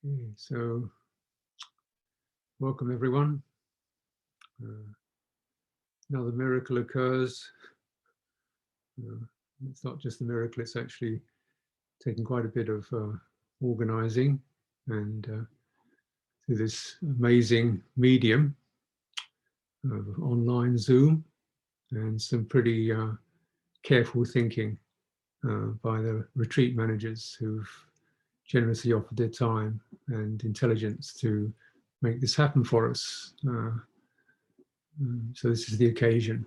Okay, so welcome everyone. Another miracle occurs. It's not just a miracle, it's actually taken quite a bit of organizing and through this amazing medium of online Zoom and some pretty careful thinking by the retreat managers who've generously offered their time and intelligence to make this happen for us. So this is the occasion.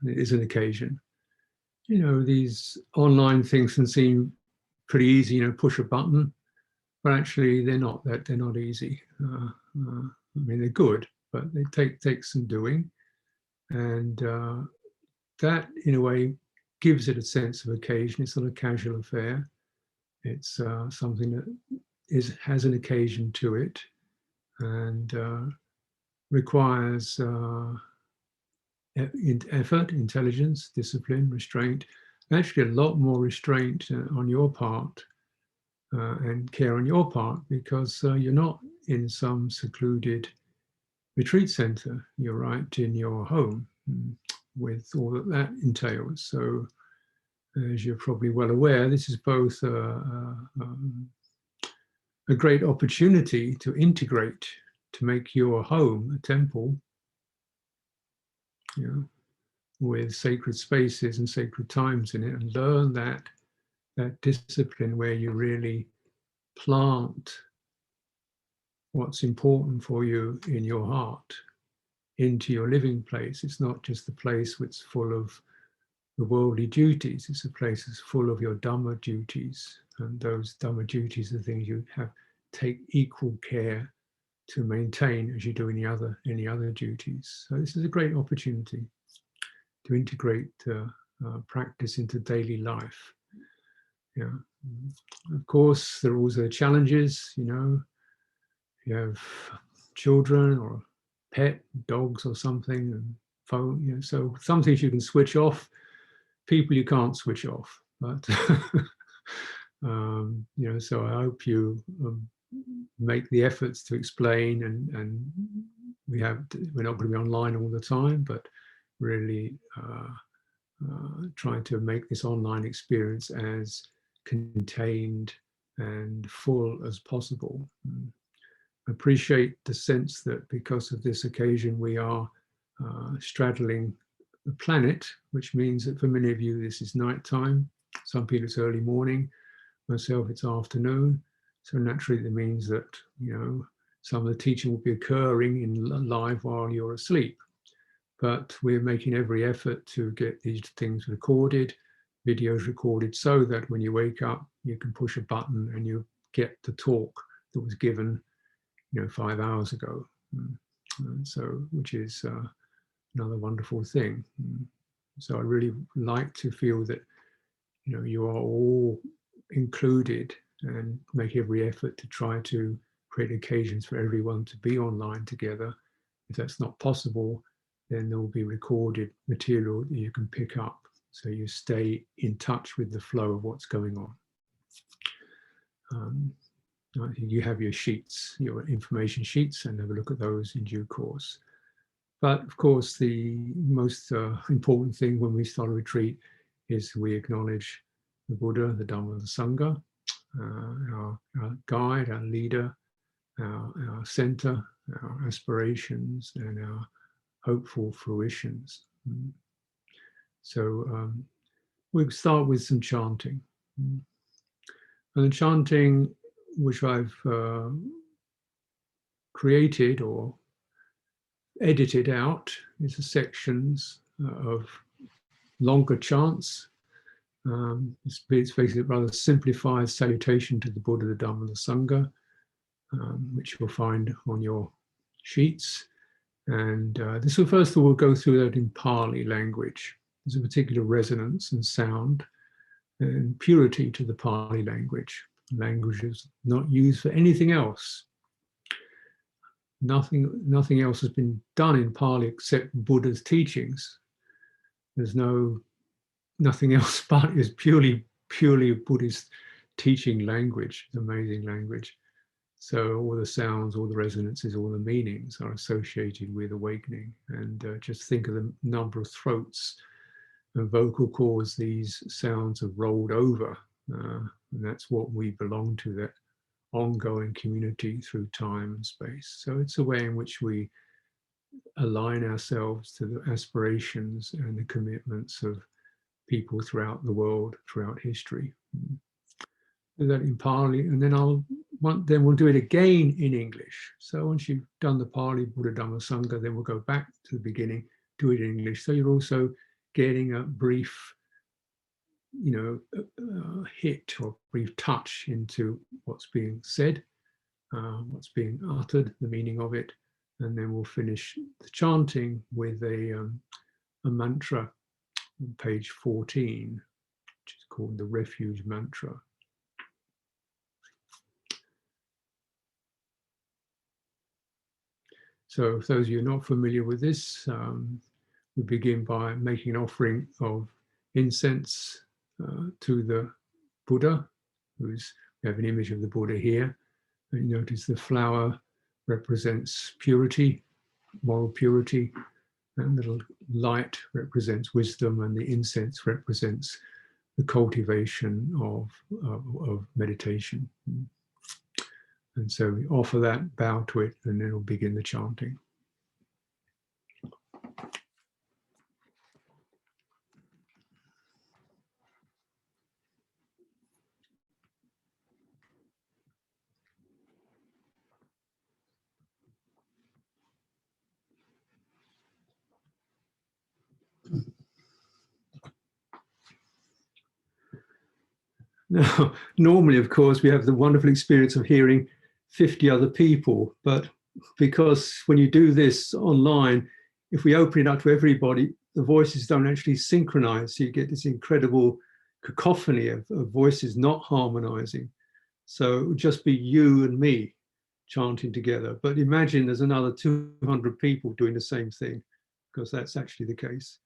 It is an occasion. You know, these online things can seem pretty easy. You know, push a button, but actually they're not. They're not easy. I mean, they're good, but they take some doing, and that, in a way, gives it a sense of occasion. It's not a casual affair. It's something that has an occasion to it, and requires effort, intelligence, discipline, restraint. Actually, a lot more restraint on your part and care on your part, because you're not in some secluded retreat center. You're right in your home with all that that entails. So, as you're probably well aware, this is both a great opportunity to integrate, to make your home a temple, you know, with sacred spaces and sacred times in it, and learn that discipline where you really plant what's important for you in your heart into your living place. It's not just a place which is full of the worldly duties, it's a place that's full of your Dhamma duties, and those Dhamma duties are things you have take equal care to maintain as you do any other duties. So this is a great opportunity to integrate practice into daily life. Yeah. Of course, there are also challenges. You know, if you have children or a pet, dogs or something, and phone. You know, so some things you can switch off. People you can't switch off. But you know, so I hope you make the efforts to explain, and we're not going to be online all the time, but really trying to make this online experience as contained and full as possible. Appreciate the sense that because of this occasion we are straddling the planet, which means that for many of you this is nighttime, some people it's early morning, myself it's afternoon. So naturally that means that, you know, some of the teaching will be occurring in live while you're asleep. But we're making every effort to get these things recorded, videos recorded, so that when you wake up, you can push a button and you get the talk that was given, you know, 5 hours ago. So, which is another wonderful thing. So I really like to feel that, you know, you are all included, and make every effort to try to create occasions for everyone to be online together. If that's not possible, then there will be recorded material that you can pick up, so you stay in touch with the flow of what's going on. I think you have your sheets, your information sheets, and have a look at those in due course. But of course, the most important thing when we start a retreat is we acknowledge the Buddha, the Dhamma, the Sangha, our guide, our leader, our center, our aspirations, and our hopeful fruitions. So we'll start with some chanting. And the chanting, which I've created or edited out, is a sections of longer chants. It's basically a rather simplified salutation to the Buddha, the Dhamma, the Sangha, which you'll find on your sheets. And this will first of all go through that in Pali language. There's a particular resonance and sound and purity to the Pali language. Language is not used for anything else. Nothing else has been done in Pali except Buddha's teachings. There's nothing else but is purely Buddhist teaching language. It's amazing language. So all the sounds, all the resonances, all the meanings are associated with awakening. And just think of the number of throats and vocal cords these sounds have rolled over. And that's what we belong to, that ongoing community through time and space. So it's a way in which we align ourselves to the aspirations and the commitments of people throughout the world, throughout history. Do that in Pali, and then then we'll do it again in English. So once you've done the Pali, Buddha, Dhamma, Sangha, then we'll go back to the beginning, do it in English. So you're also getting a brief, hit or brief touch into what's being said, what's being uttered, the meaning of it, and then we'll finish the chanting with a mantra on page 14, which is called the Refuge Mantra. So for those of you not familiar with this, we begin by making an offering of incense to the Buddha, we have an image of the Buddha here. And you notice the flower represents purity, moral purity, and the light represents wisdom, and the incense represents the cultivation of meditation. And so we offer that, bow to it, and then we'll begin the chanting. Now, normally, of course, we have the wonderful experience of hearing 50 other people, but because when you do this online, if we open it up to everybody, the voices don't actually synchronize. So you get this incredible cacophony of voices not harmonizing. So it would just be you and me chanting together. But imagine there's another 200 people doing the same thing, because that's actually the case.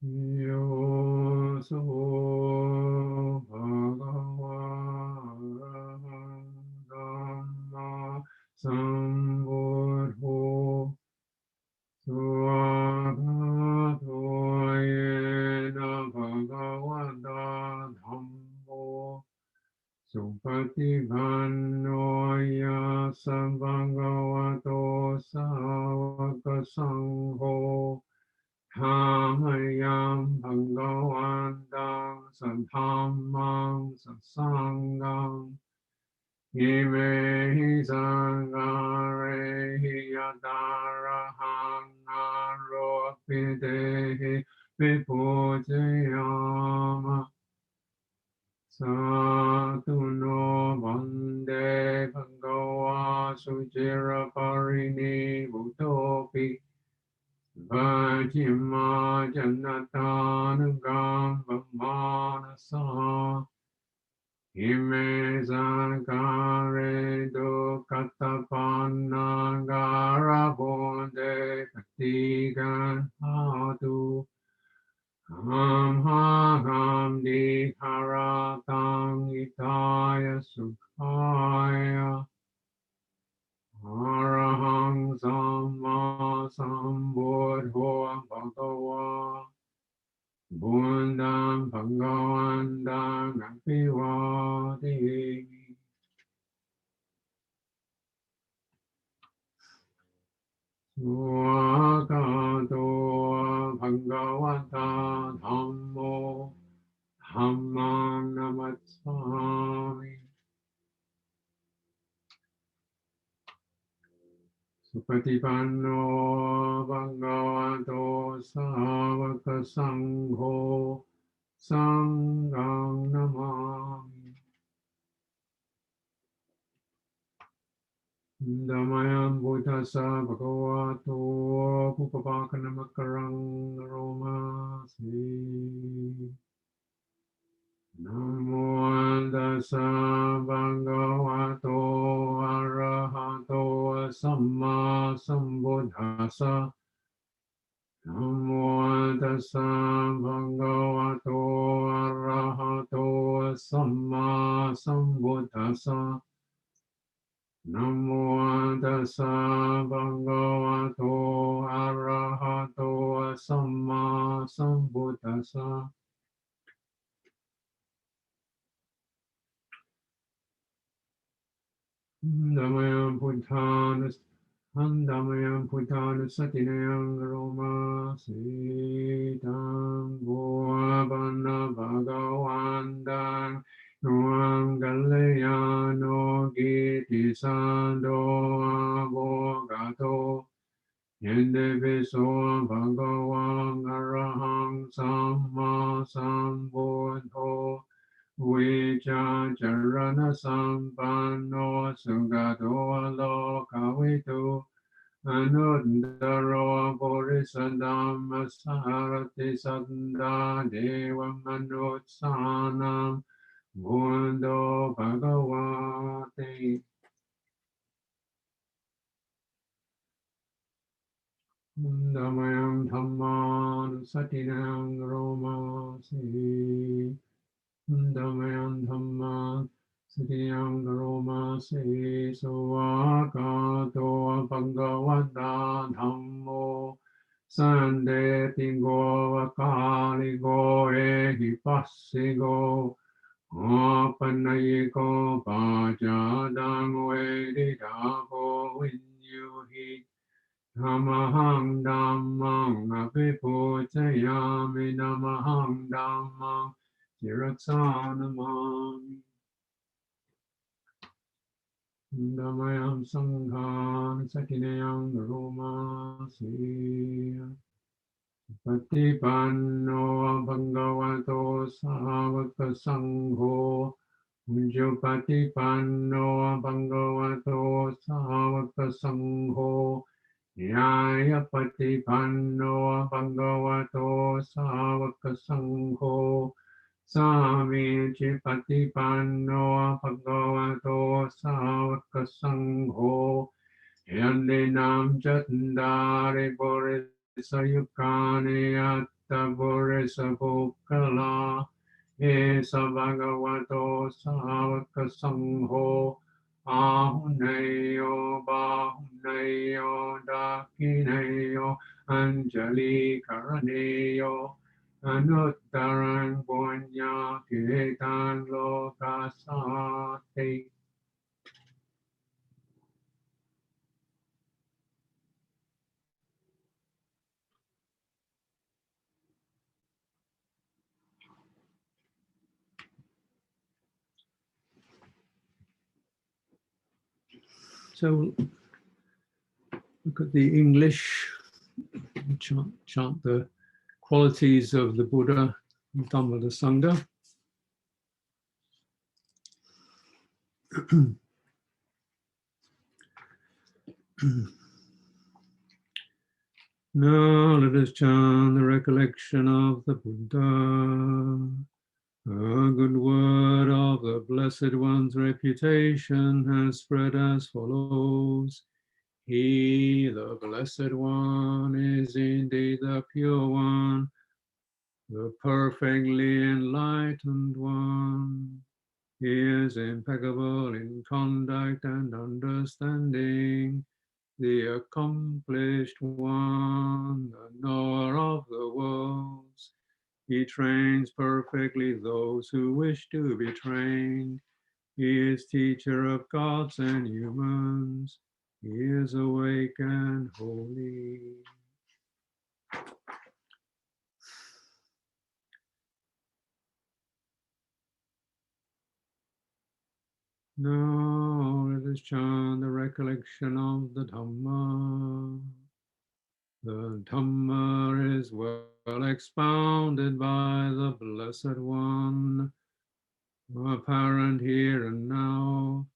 Yoso Bhagava Dhamma Sambuddho Swagato Yena Bhagavata Dhammo Supatipanno Yasa Bhagavato Savaka Sangho Hamayam Bhagavantang Sadhammang Satsangam Imehi Sangarehi Yadarahang Aropidehi Vipujayama Satuno Bande Bhagava Sujira Parini Bhutopi Vajima Janatanugam Vamanasa Ime Sankare Dukatapanagara Bonde Katigan Hatu Ham Hagam Diharatang Itaya Sukhaya Arahang Samma Sambuddho Bhagava Buddham Bhagavantang Abhivadimi. Swagato Supatipanno bhagavato savaka sangho sanghang namami. Damayam buddhasa bhagavato upapakanamakkarang aromasi. Namo tassa bhagavato arahato samma sambuddhassa. Namo tassa bhagavato arahato samma sambuddhassa. Namo tassa bhagavato arahato samma sambuddhassa. Damayam Buddhanus Damayam Buddhanus Satinayam Roma Sitam Bhavana Bhagavandang Noam Galayano Giti Sando Avogato Yende Viso Bhagavang Arahang Samma Sambuddho Vicha charana sampanno sugato lokavitu anuttaro purisadhamma sarati sanda devam manutsanam buddho bhagavate. Damayam dhamman satinam romasi. Damayam dhamma satyam garoma se sovakato bhagavata dhammo sande tingo vakali go ehi passigo apanayiko pajadang veditapo vinyuhi namahang dhammang apipuchayami namahang dhammang Tiratsanamami Damayam Sanghan Sakinayam Romasi Patipanno Bhagavato Savaka Sangho Ujupatipanno Bhagavato Savaka Sangho Nyaya Patipanno Bhagavato Savaka Sangho Sami Chipatipanno Bhagavato Savaka Sangho Yandinam Jatandari Borisa Yukani Atta Borisa Bukala Esa Bhagavato Savaka Sangho Ahuneyo Bahuneyo Dakineyo Anjali Karaneyo Anuttarang Punya Kitan Lokasate. So look at the English, chant the qualities of the Buddha, Dhamma the Sangha. Now let us chant the recollection of the Buddha. A good word of the Blessed One's reputation has spread as follows. He, the Blessed One, is indeed the Pure One, the perfectly enlightened One. He is impeccable in conduct and understanding, the accomplished One, the knower of the worlds. He trains perfectly those who wish to be trained. He is teacher of gods and humans. He is awake and holy. Now let us chant the recollection of the Dhamma. The Dhamma is well expounded by the Blessed One, apparent here and now,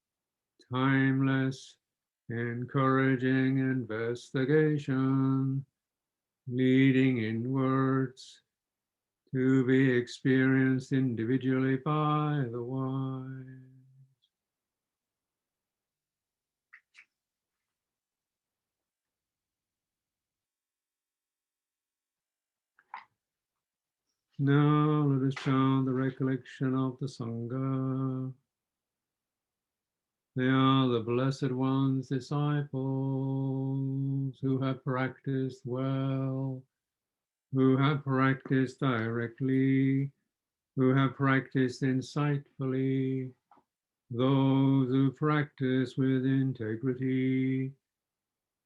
timeless, encouraging investigation, leading inwards, to be experienced individually by the wise. Now let us chant the recollection of the Sangha. They are the Blessed One's disciples who have practiced well, who have practiced directly, who have practiced insightfully, those who practice with integrity.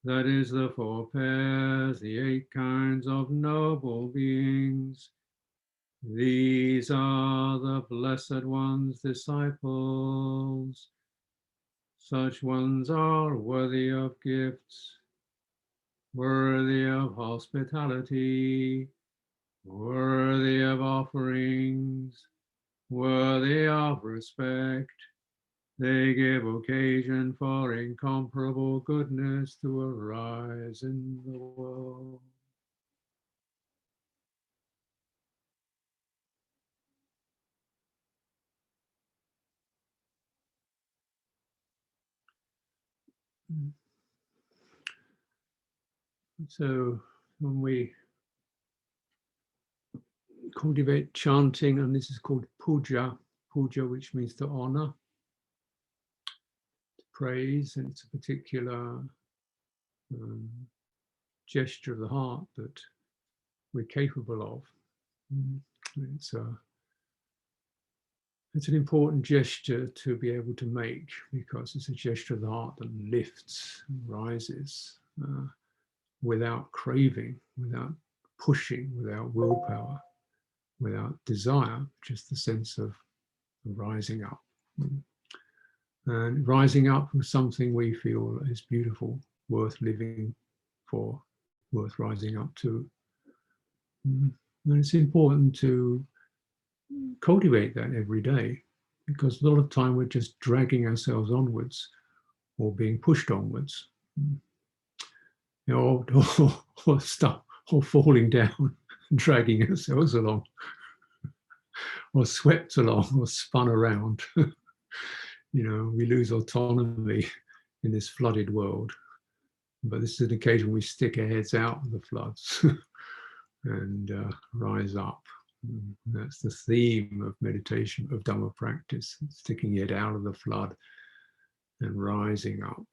That is the four pairs, the 8 kinds of noble beings. These are the Blessed One's disciples. Such ones are worthy of gifts, worthy of hospitality, worthy of offerings, worthy of respect. They give occasion for incomparable goodness to arise in the world. So when we cultivate chanting, and this is called puja, which means to honor, to praise, and it's a particular um, gesture of the heart that we're capable of. It's an important gesture to be able to make, because it's a gesture of the heart that lifts and rises without craving, without pushing, without willpower, without desire, just the sense of rising up. And rising up with something we feel is beautiful, worth living for, worth rising up to. And it's important to cultivate that every day, because a lot of time we're just dragging ourselves onwards or being pushed onwards, or stuff, or falling down, dragging ourselves along, or swept along, or spun around. We lose autonomy in this flooded world. But this is an occasion we stick our heads out of the floods and rise up. And that's the theme of meditation, of Dhamma practice, sticking it out of the flood and rising up.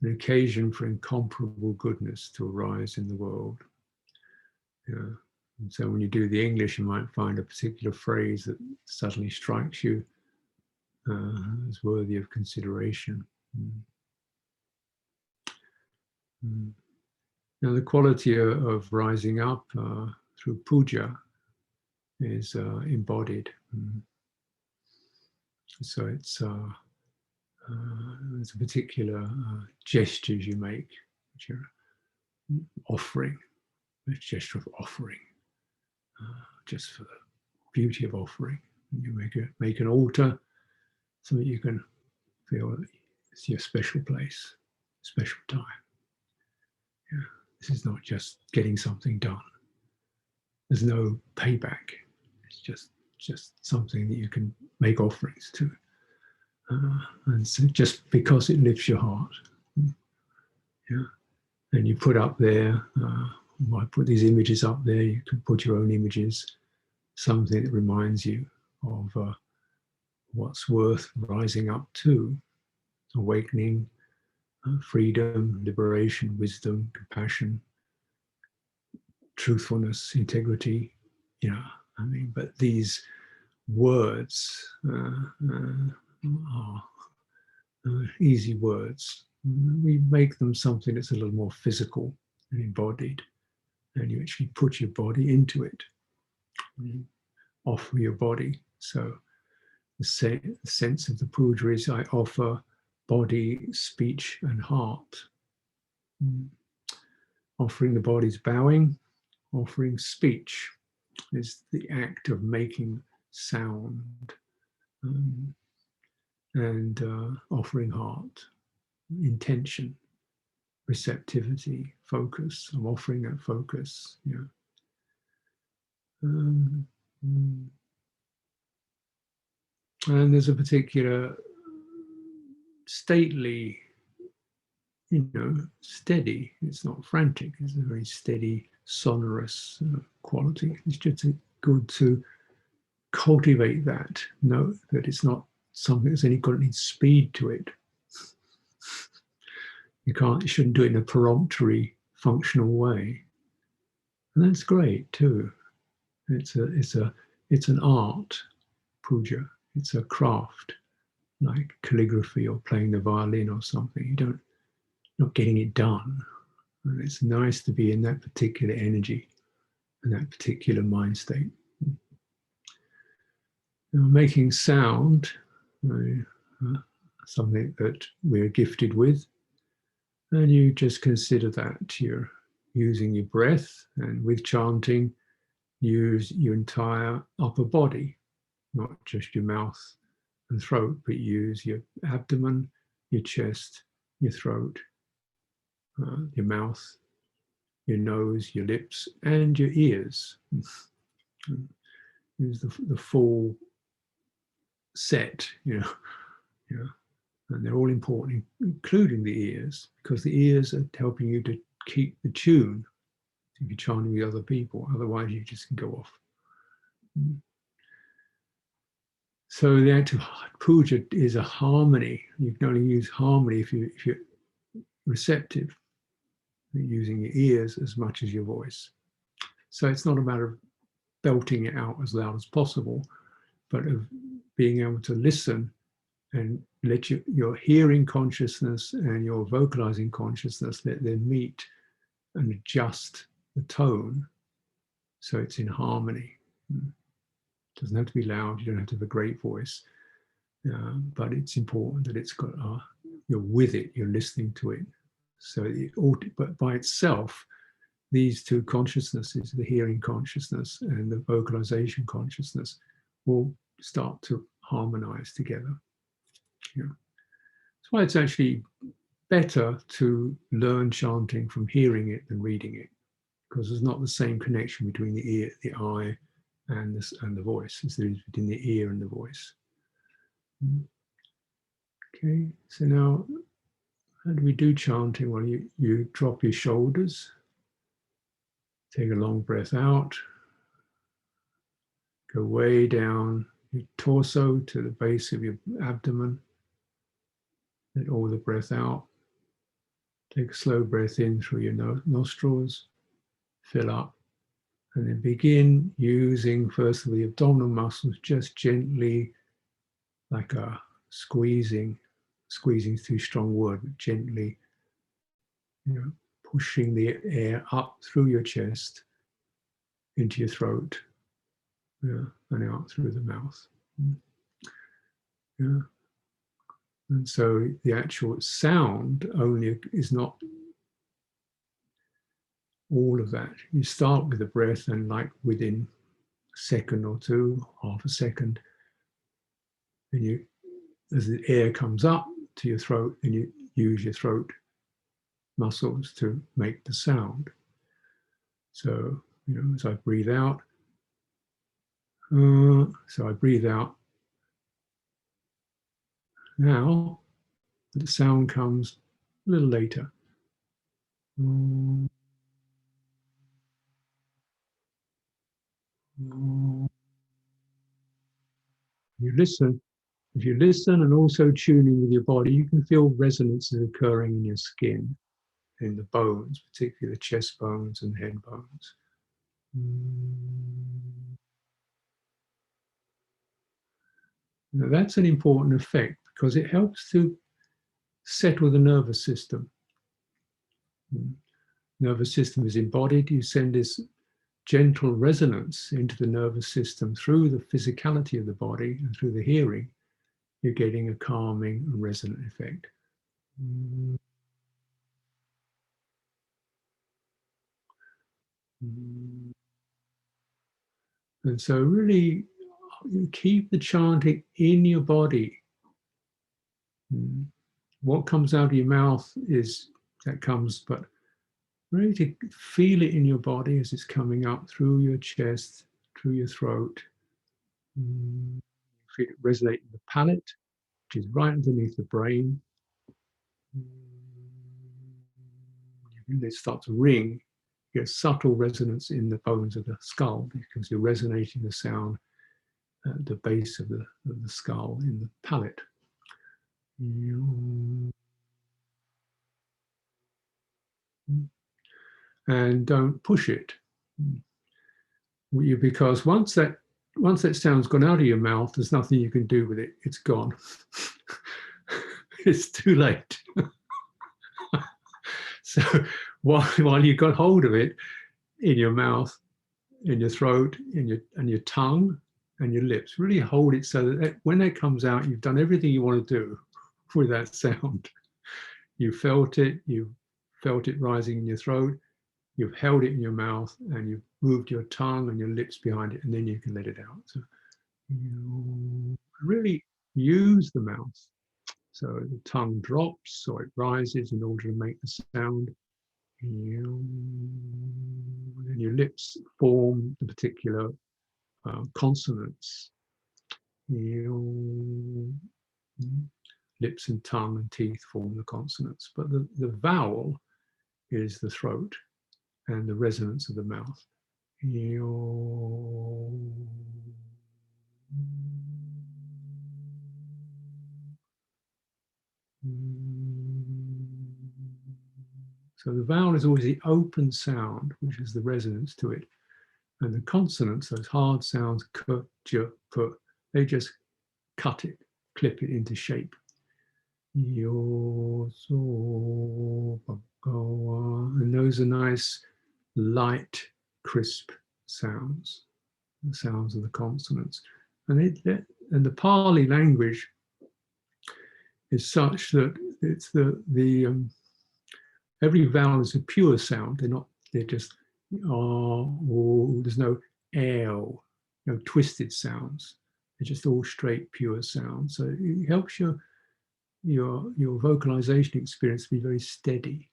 An occasion for incomparable goodness to arise in the world. Yeah. And so when you do the English, you might find a particular phrase that suddenly strikes you as worthy of consideration. Now, the quality of rising up through puja is embodied. So there's a particular gestures you make, which are offering, a gesture of offering, just for the beauty of offering. You make an altar so that you can feel that it's your special place, special time. Yeah. This is not just getting something done. There's no payback. It's just something that you can make offerings to. And so just because it lifts your heart. Yeah. And you put up there, I put these images up there, you can put your own images, something that reminds you of what's worth rising up to, awakening, freedom, liberation, wisdom, compassion, truthfulness, integrity. But these words are easy words. We make them something that's a little more physical and embodied, and you actually put your body into it. You offer your body. So the sense of the puja is I offer body, speech, and heart. Offering the body's bowing, offering speech is the act of making sound, and offering heart, intention, receptivity, focus. I'm offering that focus. Yeah. And there's a particular stately, steady. It's not frantic. It's a very steady, sonorous quality. It's just good to cultivate that. Know that it's not something that's got any speed to it. You shouldn't do it in a peremptory, functional way. And that's great too. It's an art, puja. It's a craft, like calligraphy or playing the violin or something. You're not getting it done. And it's nice to be in that particular energy and that particular mind state. Now, making sound, something that we're gifted with, and you just consider that you're using your breath, and with chanting, use your entire upper body, not just your mouth and throat, but use your abdomen, your chest, your throat, your mouth, your nose, your lips, and your ears. Use the full set, Yeah. And they're all important, including the ears, because the ears are helping you to keep the tune if you're chanting with other people. Otherwise, you just can go off. So the act of puja is a harmony. You can only use harmony if you're receptive. You're using your ears as much as your voice. So it's not a matter of belting it out as loud as possible, but of being able to listen and let your hearing consciousness and your vocalizing consciousness, let them meet and adjust the tone so it's in harmony. It doesn't have to be loud, you don't have to have a great voice, but it's important that it's got, you're with it, you're listening to it. So but by itself, these two consciousnesses, the hearing consciousness and the vocalization consciousness, will start to harmonize together. Yeah. That's why it's actually better to learn chanting from hearing it than reading it, because there's not the same connection between the ear, the eye, and the voice as there is between the ear and the voice. Okay, so now how do we do chanting? Well, you drop your shoulders, take a long breath out, go way down your torso to the base of your abdomen, let all the breath out. Take a slow breath in through your nostrils, fill up, and then begin using first of the abdominal muscles, just gently, like a squeezing too strong word, but gently, pushing the air up through your chest into your throat, and out through the mouth. Yeah. And so the actual sound only is not all of that. You start with the breath, and like within a second or two, half a second, and as the air comes up to your throat, then you use your throat muscles to make the sound. So, as I breathe out, so I breathe out now, the sound comes a little later. You listen. If you listen and also tune in with your body, you can feel resonances occurring in your skin, in the bones, particularly the chest bones and head bones. Now that's an important effect because it helps to settle the nervous system. Nervous system is embodied. You send this gentle resonance into the nervous system through the physicality of the body and through the hearing, you're getting a calming and resonant effect. And so really you keep the chanting in your body. What comes out of your mouth is that comes, but really to feel it in your body as it's coming up through your chest, through your throat. Feel it resonate in the palate, which is right underneath the brain. It starts to ring. You get subtle resonance in the bones of the skull because you're resonating the sound at the base of the skull in the palate. And don't push it. Because once that sound's gone out of your mouth, there's nothing you can do with it. It's gone. It's too late. So while you got hold of it in your mouth, in your throat, in your tongue, and your lips, really hold it so that when it comes out, you've done everything you want to do with that sound. You felt it rising in your throat, you've held it in your mouth, and you've moved your tongue and your lips behind it, and then you can let it out. So you really use the mouth. So the tongue drops or it rises in order to make the sound. And your lips form the particular consonants. Lips and tongue and teeth form the consonants, but the vowel is the throat and the resonance of the mouth. So the vowel is always the open sound, which is the resonance to it. And the consonants, those hard sounds, k, j, p, they just cut it, clip it into shape. And those are nice, light, crisp sounds, the sounds of the consonants. And the Pali language is such that it's every vowel is a pure sound. They're just there's no L, no twisted sounds. They're just all straight, pure sounds. So it helps your vocalization experience to be very steady.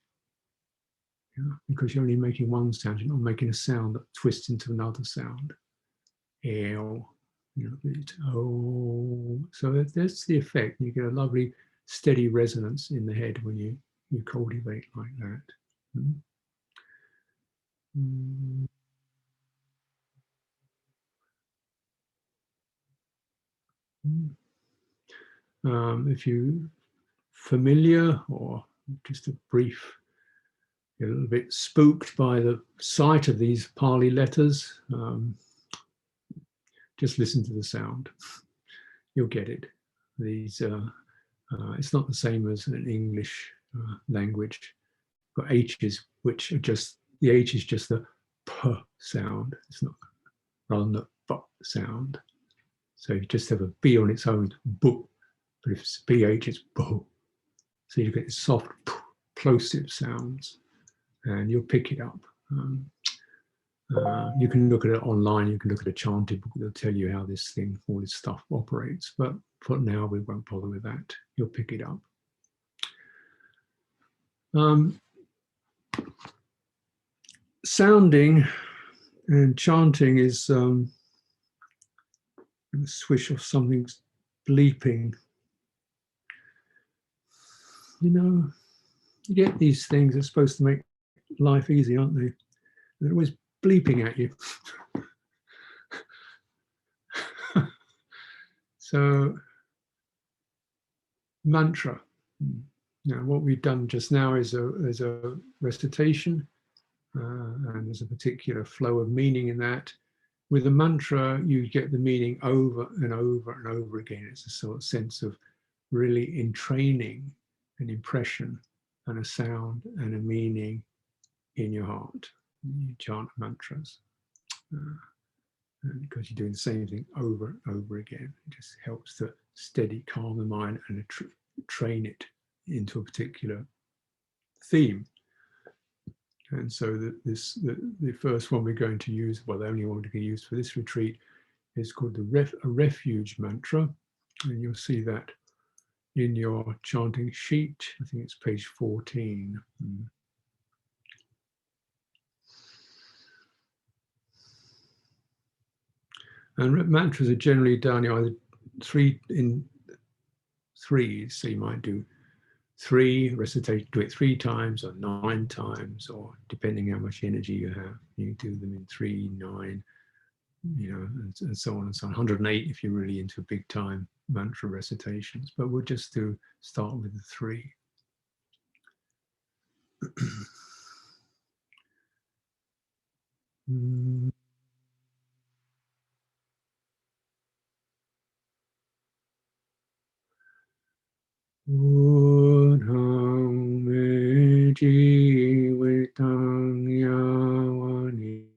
Because you're only making one sound, you're not making a sound that twists into another sound. L, oh. So that's the effect. You get a lovely steady resonance in the head when you cultivate like that. If you're familiar or just a little bit spooked by the sight of these Pali letters, just listen to the sound. You'll get it. It's not the same as an English language. Got H's, which are just, the H is just the P sound. It's not rather than the B sound. So you just have a B on its own, B. But if it's BH, it's B. So you get soft, plosive sounds, and you'll pick it up. You can look at it online. You can look at a chanting book. They'll tell you how all this stuff operates. But for now, we won't bother with that. You'll pick it up. Sounding and chanting is a swish of something's bleeping. You get these things that are supposed to make life easy, aren't they? They're always bleeping at you. So, mantra. Now, what we've done just now is a recitation, and there's a particular flow of meaning in that. With a mantra, you get the meaning over and over and over again. It's a sort of sense of really entraining an impression and a sound and a meaning in your heart. You chant mantras. because you're doing the same thing over and over again. It just helps to steady, calm the mind and train it into a particular theme. And so the first one we're going to use, well, the only one we can use for this retreat, is called a refuge mantra. And you'll see that in your chanting sheet. I think it's page 14. And mantras are generally done either in threes. So you might do three recitation, do it 3 times or 9 times, or depending how much energy you have, you do them in 3, 9, and so on and so on. 108 if you're really into big time mantra recitations, but we'll just start with the 3. Buddhang me jivitang yavani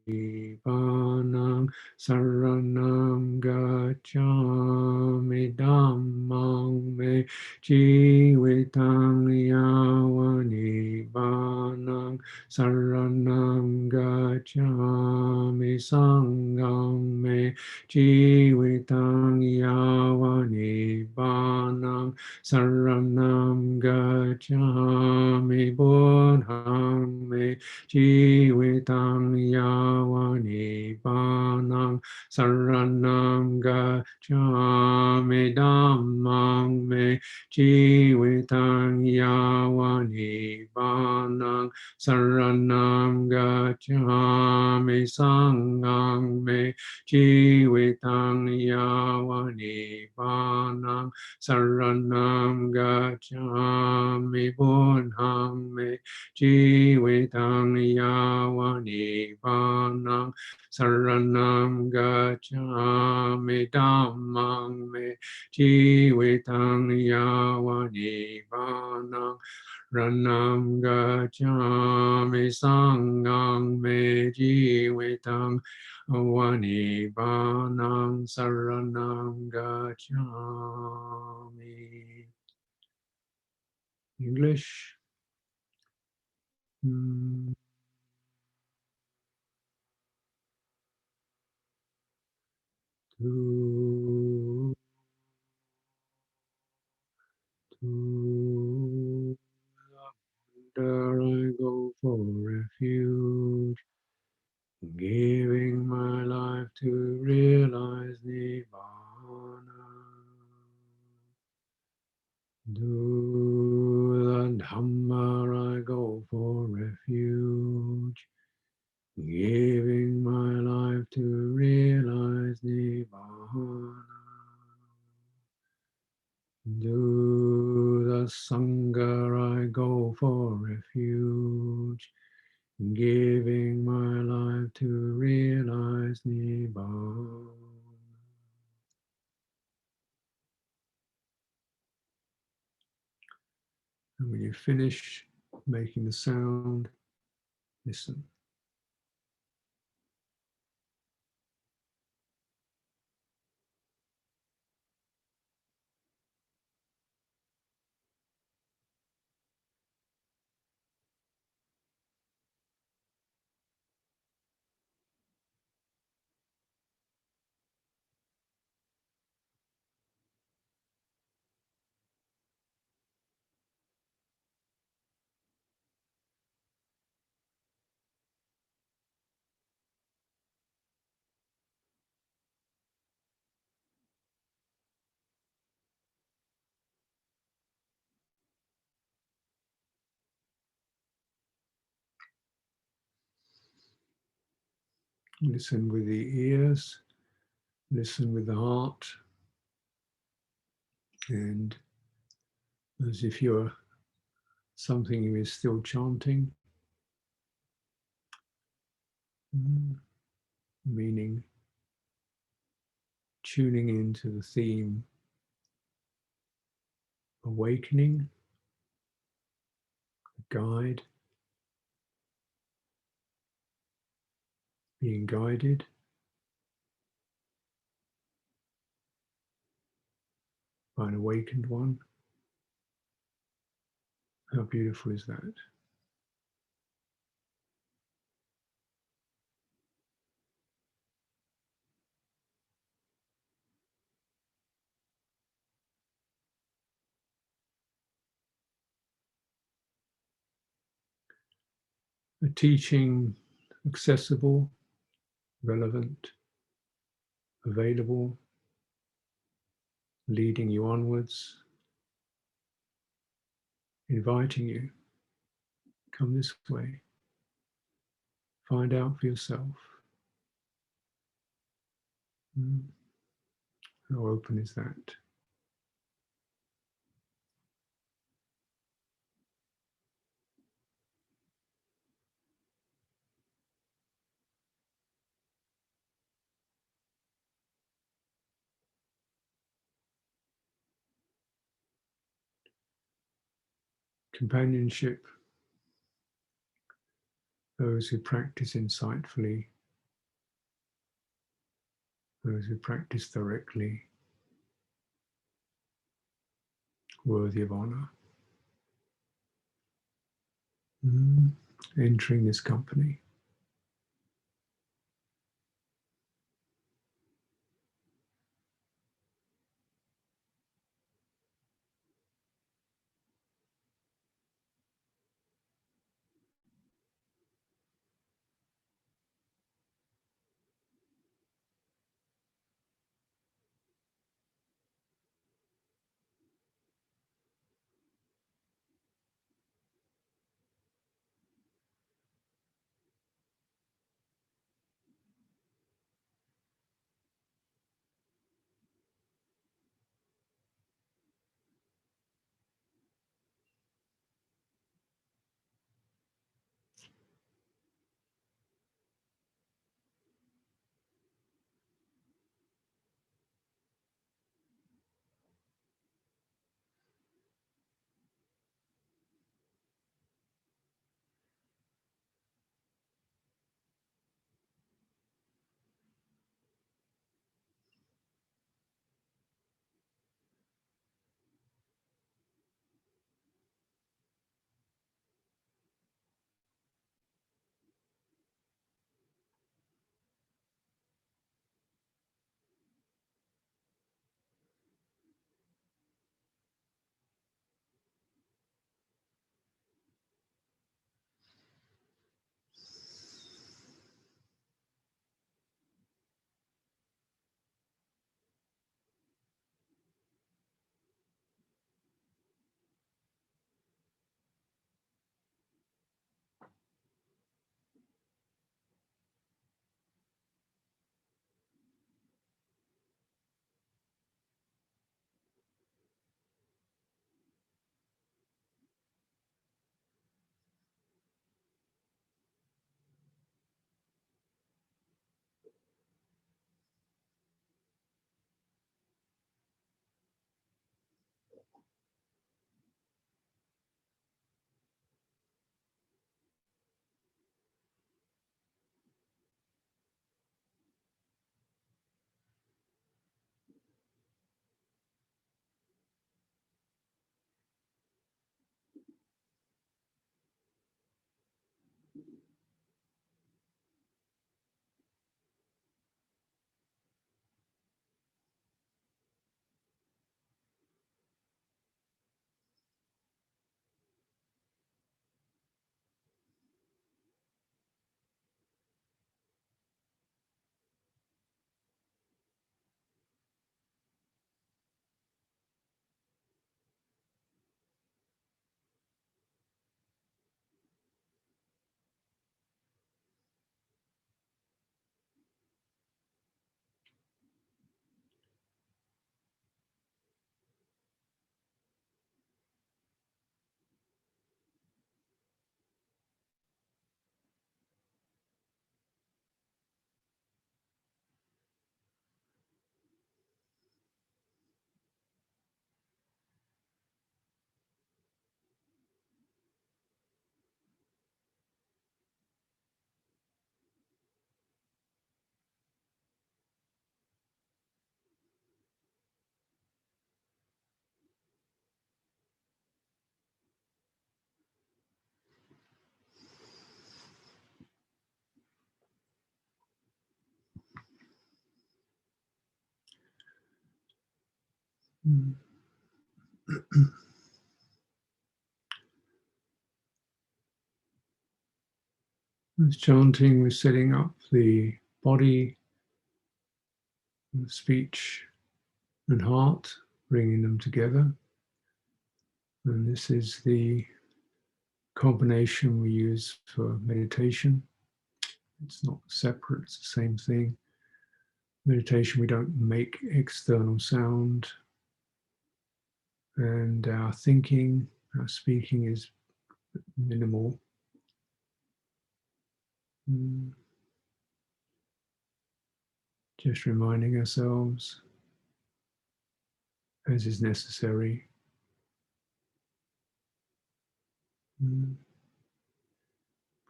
panang saranam gacchami dhammang me jivitang yavani panang saranam gacchami sangham me jivitang yavani panang Saranam gacchami buddham me jivitam yavani panang Saranam gacchami dhammam me jivitam yavani panang Saranam gacchami sangham me jivitam yavani panang Saranam gacchami buddham me jivitam yavani panang Saranam gacchami dhammam me jivitam yavani panang Ranam gacchami sangham me jivitam Avani Banam Saranam Gacchami. English. There I go for refuge, giving my life to realize Nibbana. To the Dhamma I go for refuge, giving my life to realize Nibbana. To the Sangha I go for refuge, giving my life to realize Nibbana. And when you finish making the sound, listen. Listen with the ears, listen with the heart, and as if you're something is still chanting, meaning tuning into the theme awakening, guide, being guided, by an awakened one. How beautiful is that? A teaching accessible, relevant, available, leading you onwards, inviting you, come this way, find out for yourself. How open is that? Companionship, those who practice insightfully, those who practice directly, worthy of honor. Entering this company. Mm. As chanting, we're setting up the body, speech, and heart, bringing them together. And this is the combination we use for meditation. It's not separate, it's the same thing. Meditation, we don't make external sound, and our thinking, our speaking is minimal. Just reminding ourselves, as is necessary,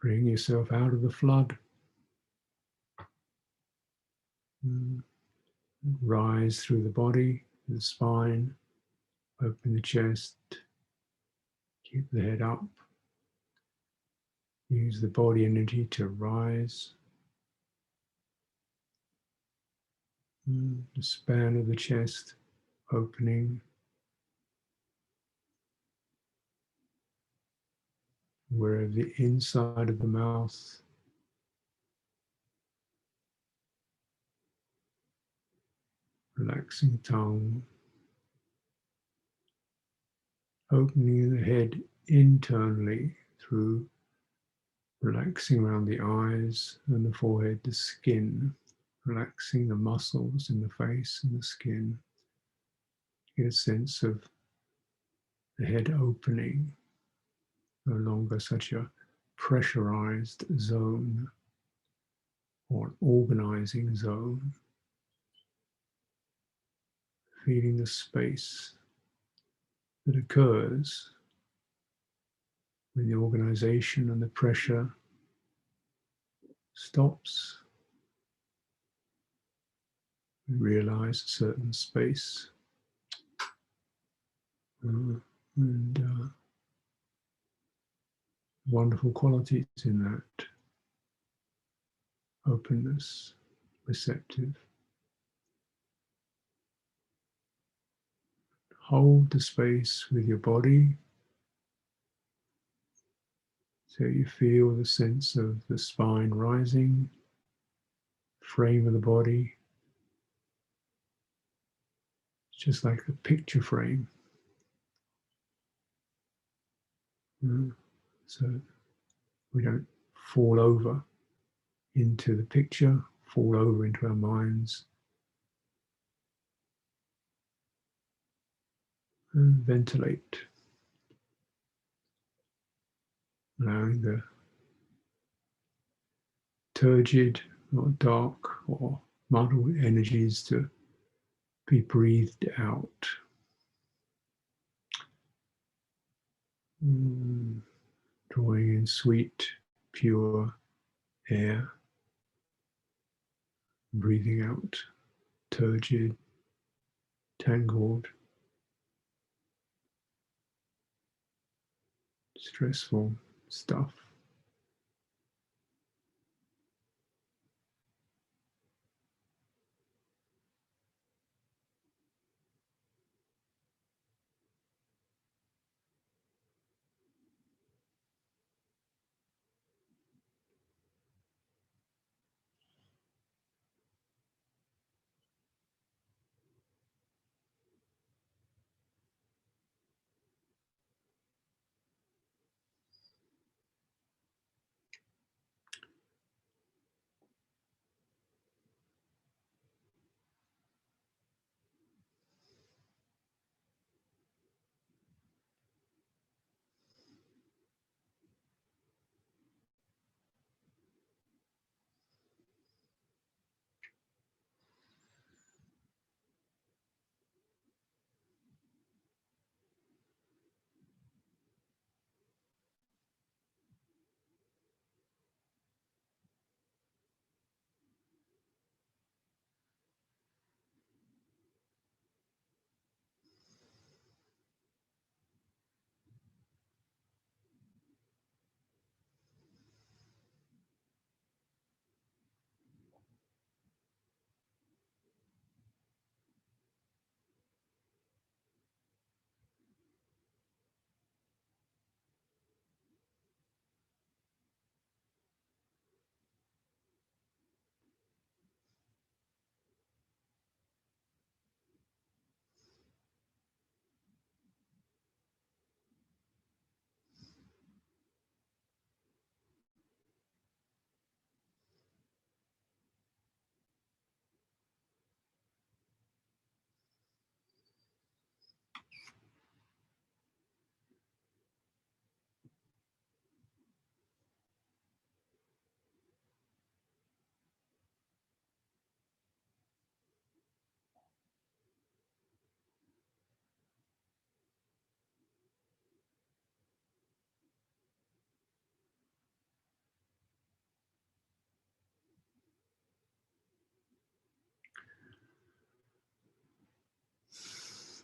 bring yourself out of the flood. Rise through the body, the spine, open the chest, keep the head up. Use the body energy to rise. The span of the chest opening. Where the inside of the mouth, relaxing tongue, opening the head internally through relaxing around the eyes and the forehead, the skin, relaxing the muscles in the face and the skin. Get a sense of the head opening, no longer such a pressurized zone or an organizing zone. Feeling the space that occurs when the organization and the pressure stops. We realize a certain space and wonderful qualities in that. Openness, receptive. Hold the space with your body so you feel the sense of the spine rising, frame of the body. It's just like a picture frame. So we don't fall over into the picture, fall over into our minds. And ventilate, allowing the turgid or dark or muddled energies to be breathed out. Drawing in sweet, pure air, breathing out turgid, tangled, stressful stuff.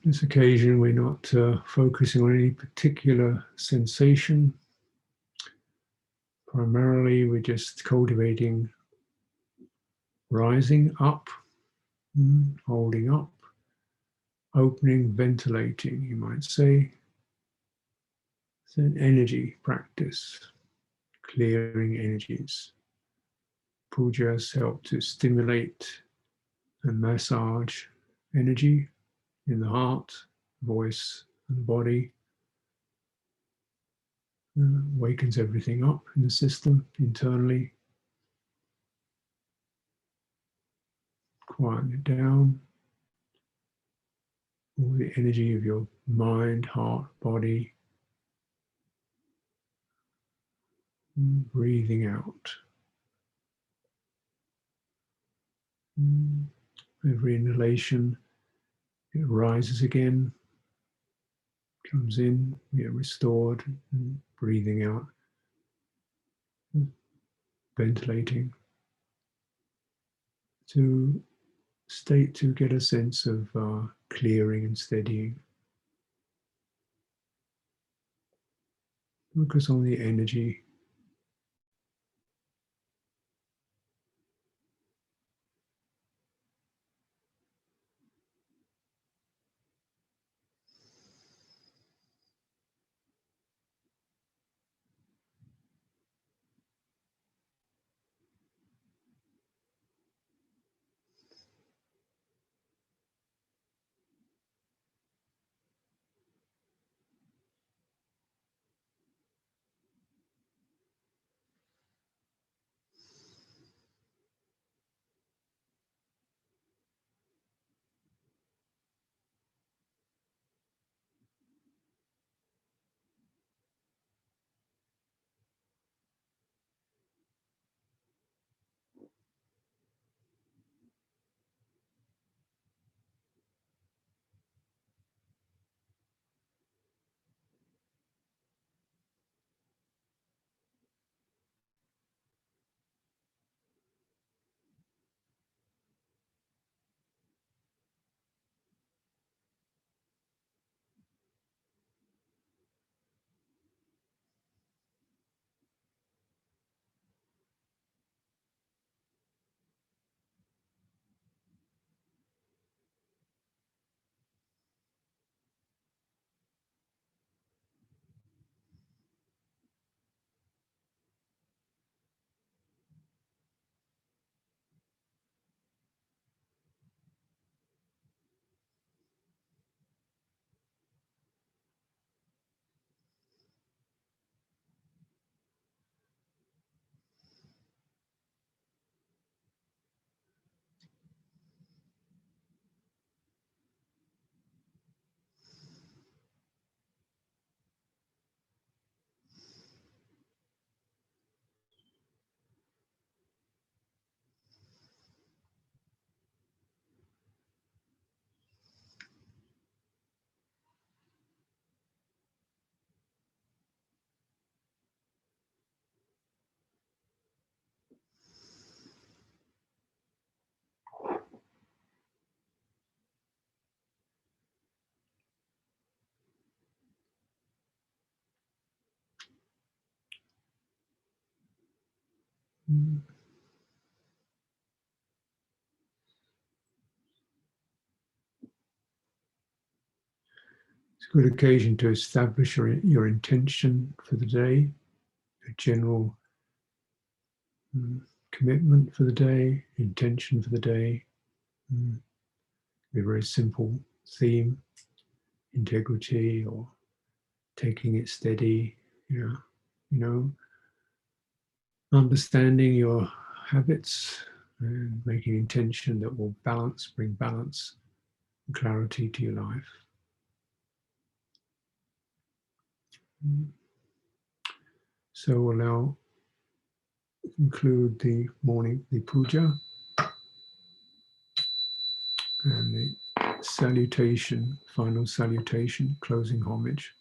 This occasion, we're not focusing on any particular sensation. Primarily, we're just cultivating rising up, holding up, opening, ventilating, you might say. It's an energy practice, clearing energies. Pujas help to stimulate and massage energy in the heart, voice, and body. Wakens everything up in the system internally. Quieten it down. All the energy of your mind, heart, body. Breathing out. Every inhalation, it rises again, comes in, we are restored, breathing out, ventilating, to get a sense of clearing and steadying. Focus on the energy. It's a good occasion to establish your intention for the day, a general commitment for the day, intention for the day. A very simple theme, integrity or taking it steady, you know, understanding your habits and making intention that will bring balance and clarity to your life. So we'll now conclude the morning, the puja, and the salutation, final salutation, closing homage.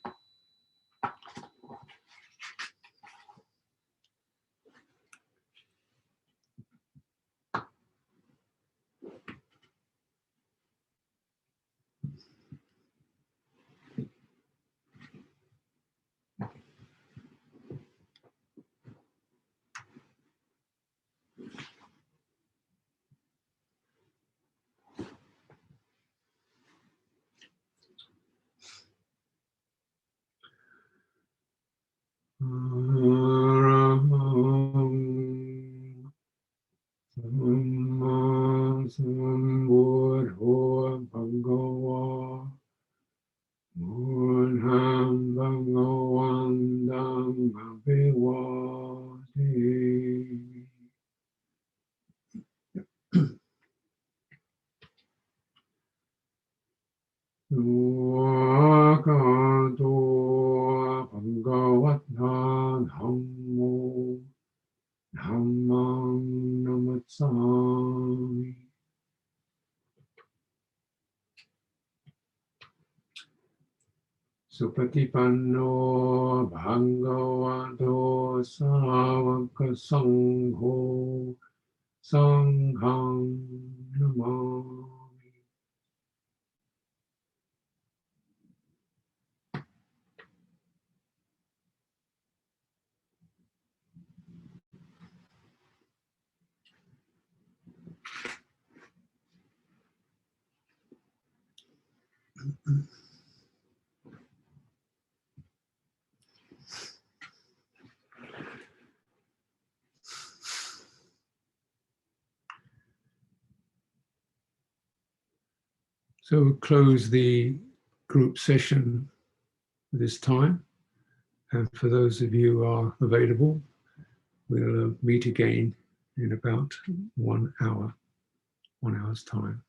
Supatipanno bhagavato savaka sangho sangham namami. So we'll close the group session this time. And for those of you who are available, we'll meet again in about 1 hour, 1 hour's time.